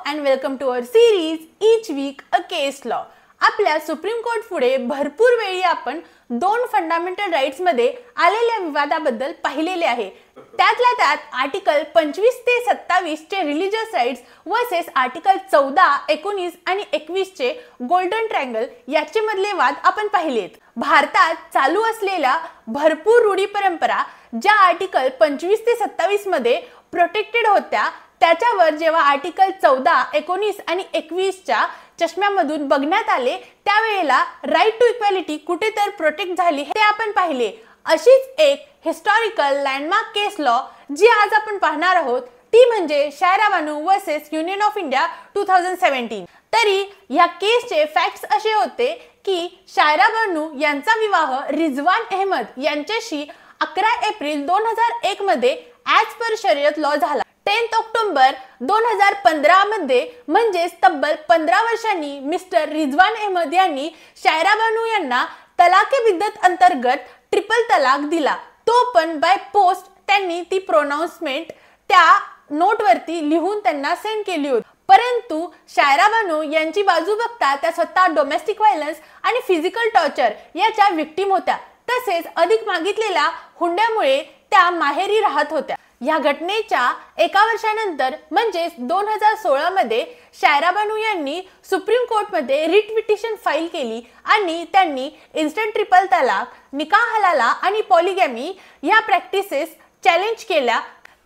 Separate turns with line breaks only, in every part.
and welcome to our series each week a case law. आपल्या supreme court पुढे भरपूर वेळी आपण दोन फंडामेंटल राइट्स मध्ये आलेल्या विवादाबद्दल पाहिलेले आहे. त्यातल्या त्यात आर्टिकल 25 ते 27 चे रिलीजियस राइट्स वर्सेस आर्टिकल 14, 19 आणि 21 चे गोल्डन ट्रायंगल याचे मधले वाद आपण पाहिलेत. भारतात चालू असलेल्या भरपूर रूढी परंपरा ज्या आर्टिकल 25 ते 27 मध्ये प्रोटेक्टेड होत्या त्याच्यावर जेव्हा आर्टिकल 14, 19 आणि 21 च्या चष्म्यामधून बघण्यात आले त्यावेळेला राईट टू इक्वॅलिटी कुठे तर प्रोटेक्ट झाली हे आपण पाहिले. अशीच एक हिस्टॉरिकल लँडमार्क केस लॉ जी आज आपण पाहणार आहोत ती म्हणजे शायरा बानू वर्सेस युनियन ऑफ इंडिया 2017. तरी या केसचे फॅक्ट्स असे होते की शायरा बानू यांचा विवाह रिजवान अहमद यांच्याशी 11 एप्रिल 2001 मध्ये ॲज पर शरीयत लॉ झाला. 10 ऑक्टोबर 2015 मध्ये म्हणजे तब्बल 15 वर्षांनी मिस्टर रिजवान अहमद यांनी शायरा बानू यांना तलाके बिद्दत अंतर्गत ट्रिपल तलाक दिला. तो पण बाय पोस्ट त्यांनी ती प्रोनाउन्समेंट त्या नोटवरती लिहून त्यांना सेंड केली होती. परंतु शायरा बानू यांची बाजू बघता त्या स्वतः डोमेस्टिक व्हायलन्स आणि फिजिकल टॉर्चर याच्या विक्टिम होत्या. तसेच अधिक मागितलेल्या हुंड्यामुळे त्या माहेरी राहत होत्या. या घटनेच्या एका वर्षानंतर म्हणजे 2016 मध्ये शायरा बानू यांनी सुप्रीम कोर्ट मध्ये रिट पिटिशन फाईल केली आणि त्यांनी इन्स्टंट ट्रिपल तलाक, निकाह हलाला आणि पॉलिगॅमी या प्रॅक्टिसेस चॅलेंज केल्या.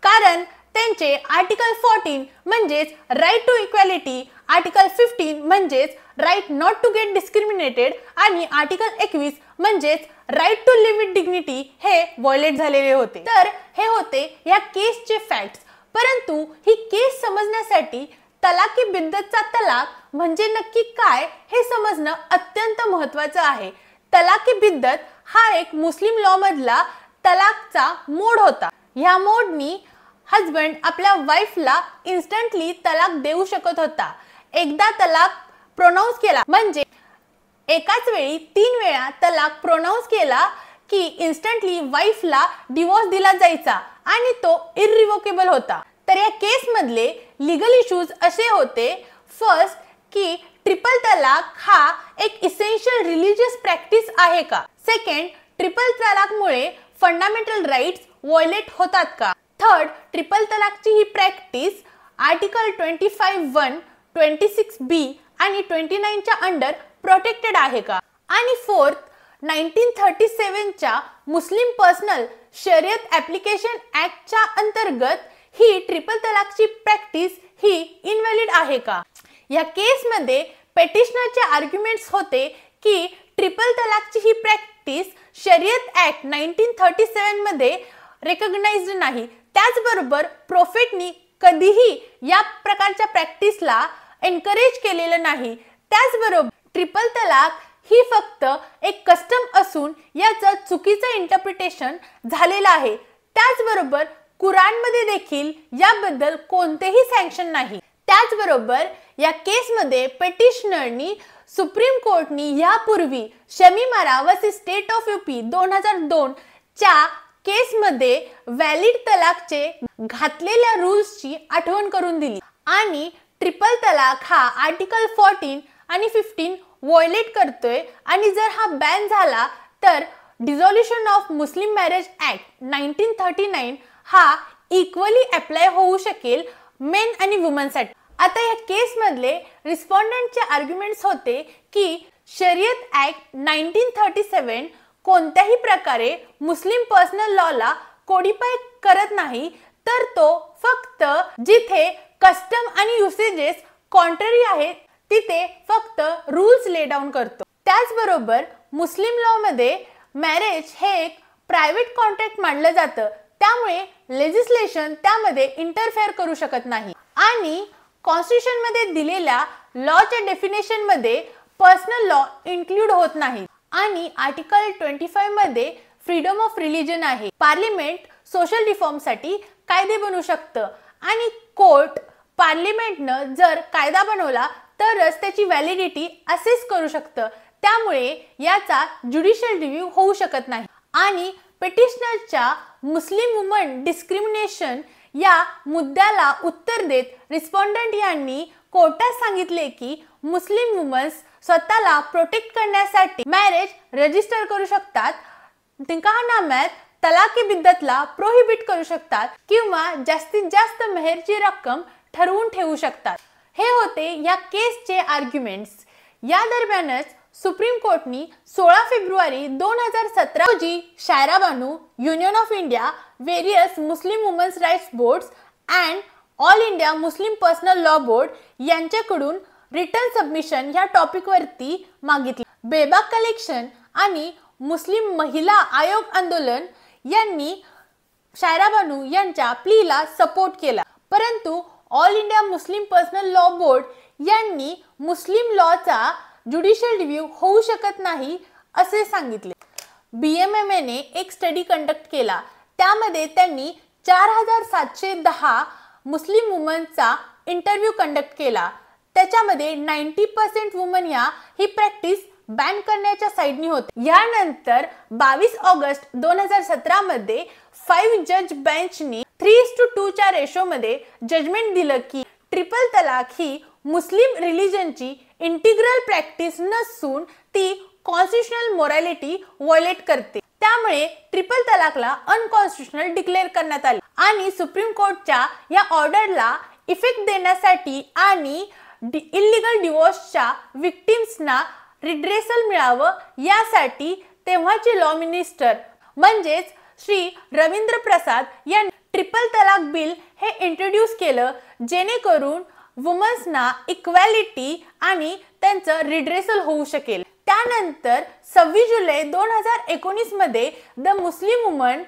कारण त्यांचे आर्टिकल 14 म्हणजेच राईट टू इक्वॅलिटी, आर्टिकल 15 म्हणजेच right not to get discriminated आणि आर्टिकल 21 म्हणजेच right to live with dignity हे व्हायोलेट झालेले होते. तर हे होते या केसचे फॅक्ट्स. परंतु ही केस समजण्यासाठी तलाकी बिद्दतचा तलाक म्हणजे नक्की काय हे समजणं अत्यंत महत्त्वाचं आहे. तलाकी बिद्दत हा एक मुस्लिम लॉ मधला तलाकचा मोड होता. या मोडनी हजबंड आपल्या वाईफला इन्स्टंटली तलाक देऊ शकत होता. एकदा तलाक प्रोनाउन्स केला म्हणजे एकाच वेळी 3 वेळा तलाक प्रोनाउन्स केला की इन्स्टंटली वाईफला डिवोर्स दिला जायचा आणि तो इररिव्होकेबल होता. तर या केस मधले लीगल इश्यूज असे होते. फर्स्ट की ट्रिपल तलाक हा एक इसेन्शियल रिलीजियस प्रॅक्टिस आहे का. सेकंड, ट्रिपल तलाकमुळे फंडामेंटल राइट्स व्हायोलेट होतात का. थर्ड, ट्रिपल तलाकची ही प्रॅक्टिस आर्टिकल 25(1), 26(b) आणि 29 च्या अंडर प्रोटेक्टेड आहे का. आणि फोर्थ, 1937 च्या मुस्लिम पर्सनल शरीयत ऍप्लिकेशन ऍक्ट च्या अंतर्गत ही ट्रिपल तलाकची प्रॅक्टिस ही इनव्हॅलिड आहे का. या केस मध्ये पेटिशनरचे आर्ग्युमेंट्स होते की ट्रिपल तलाकची ही प्रॅक्टिस शरीयत ऍक्ट 1937 मध्ये रेकॉग्नाइज्ड नाही. त्याचबरोबर प्रोफेटनी कधीही या प्रकारच्या प्रॅक्टिसला एनकरेज केलेलं नाही. त्याचबरोबर ट्रिपल तलाक ही फक्त एक कस्टम असून याचं चुकीचं इंटरप्रिटेशन झालेलं आहे. त्याचबरोबर कुराणमध्ये देखील याबद्दल कोणतेही सँक्शन नाही. त्याचबरोबर या केसमध्ये पेटिशनरनी सुप्रीम कोर्टनी यापूर्वी शमीमारा वर्सेस स्टेट ऑफ यूपी 2002 च्या केसमध्ये व्हॅलिड तलाकचे घातलेल्या रूल्सची आठवण करून दिली आणि ट्रिपल तलाक हा आर्टिकल 14 आणि 15 व्हायोलेट करतोय. आणि जर हा बॅन झाला तर डिसॉल्युशन ऑफ मुस्लिम मॅरेज ऍक्ट 1939 हा इक्वली अप्लाय होऊ शकेल मेन आणि वुमनसाठी. आता या केस मधले रिस्पॉन्डंटचे आर्ग्युमेंट्स होते की शरीयत ऍक्ट 1937 कोणत्याही प्रकारे मुस्लिम पर्सनल लॉला कोडिफाय करत नाही, तर तो फक्त जिथे कस्टम आणि युसेजेस कॉन्ट्ररी आहेत तिथे फक्त रूल्स ले डाऊन करतो. त्याचबरोबर मुस्लिम लॉ मध्ये मॅरेज हे एक प्रायव्हेट कॉन्ट्रॅक्ट मानलं जातं. त्यामुळे लेजिस्लेशन त्यामध्ये इंटरफेअर करू शकत नाही. आणि कॉन्स्टिट्यूशन मध्ये दिलेल्या लॉच्या डेफिनेशन मध्ये पर्सनल लॉ इन्क्लूड होत नाही. आणि आर्टिकल 25 मध्ये फ्रीडम ऑफ रिलीजन आहे. पार्लिमेंट सोशल रिफॉर्मसाठी कायदे बनवू शकतं आणि कोर्ट पार्लिमेंटनं जर कायदा बनवला तरच त्याची व्हॅलिडिटी असेस करू शकतं. त्यामुळे याचा ज्युडिशियल रिव्ह्यू होऊ शकत नाही. आणि पेटिशनरच्या मुस्लिम वुमन डिस्क्रिमिनेशन या मुद्द्याला उत्तर देत रिस्पॉन्डंट यांनी कोर्टात सांगितले की मुस्लिम वुमन्स स्वतःला प्रोटेक्ट करण्यासाठी मॅरेज रजिस्टर करू शकतात, निकाहनाम्यात तलाकी बिद्दतला प्रोहिबिट करू शकतात किंवा जास्तीत जास्त मेहरची रक्कम ठरवून ठेवू शकतात। हे होते या केसचे आर्ग्युमेंट्स। या दरम्यानच सुप्रीम कोर्टनी 16 फेब्रुवारी 2017 रोजी Shayara Bano, union of India, various Muslim women's rights boards and all India Muslim personal law board यांच्याकडून रिटर्न सबमिशन या टॉपिक वरती मागितले। बेबाक कलेक्शन आणि मुस्लिम महिला आयोग आंदोलन यांनी शायरा बानू यांच्या प्लीला सपोर्ट केला, परंतु all India Muslim personal law board यांनी मुस्लिम लॉचा ज्युडिशियल रिव्ह्यू होऊ शकत नाही असे सांगितले। BMMA ने एक स्टडी कंडक्ट केला, त्यामध्ये त्यांनी 4710 मुस्लिम वुमनचा इंटरव्ह्यू कंडक्ट केला। त्याच्यामध्ये 90% वुमन ही प्रॅक्टिस बॅन करण्याच्या साइडनी होते। यानंतर 22 ऑगस्ट 2017 मध्ये 5 जज बेंचनी 3:2 च्या रेशोमध्ये जजमेंट दिलं की ट्रिपल तलाक ही मुस्लिम रिलीजनची इंटिग्रल प्रॅक्टिस नसून ती कॉन्स्टिट्यूशनल मोरॅलिटी व्हायोलेट करते, त्यामुळे ट्रिपल तलाकला अनकॉन्स्टिट्यूशनल डिक्लेअर करण्यात आले आणि सुप्रीम कोर्टच्या या ऑर्डरला इफेक्ट देण्यासाठी आणि इल्लीगल डिवोर्सच्या विक्टिम्सना रिड्रेसल मिळावं यासाठी तेव्हाचे लॉ मिनिस्टर म्हणजेच श्री रवींद्र प्रसाद यांनी ट्रिपल तलाक बिल हे इंट्रोड्यूस केलं, जेणेकरून वुमन्सना इक्वॅलिटी आणि त्यांचं रिड्रेसल होऊ शकेल। त्यानंतर 26 जुलै 2019 मध्ये the Muslim woman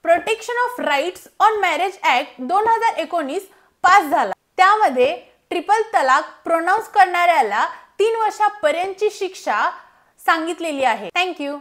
protection of rights on marriage act 2019 pass झाला। त्यामध्ये ट्रिपल तलाक प्रोनाउन्स करणाऱ्याला 3 वर्षापर्यंतची शिक्षा सांगितलेली आहे। थँक्यू।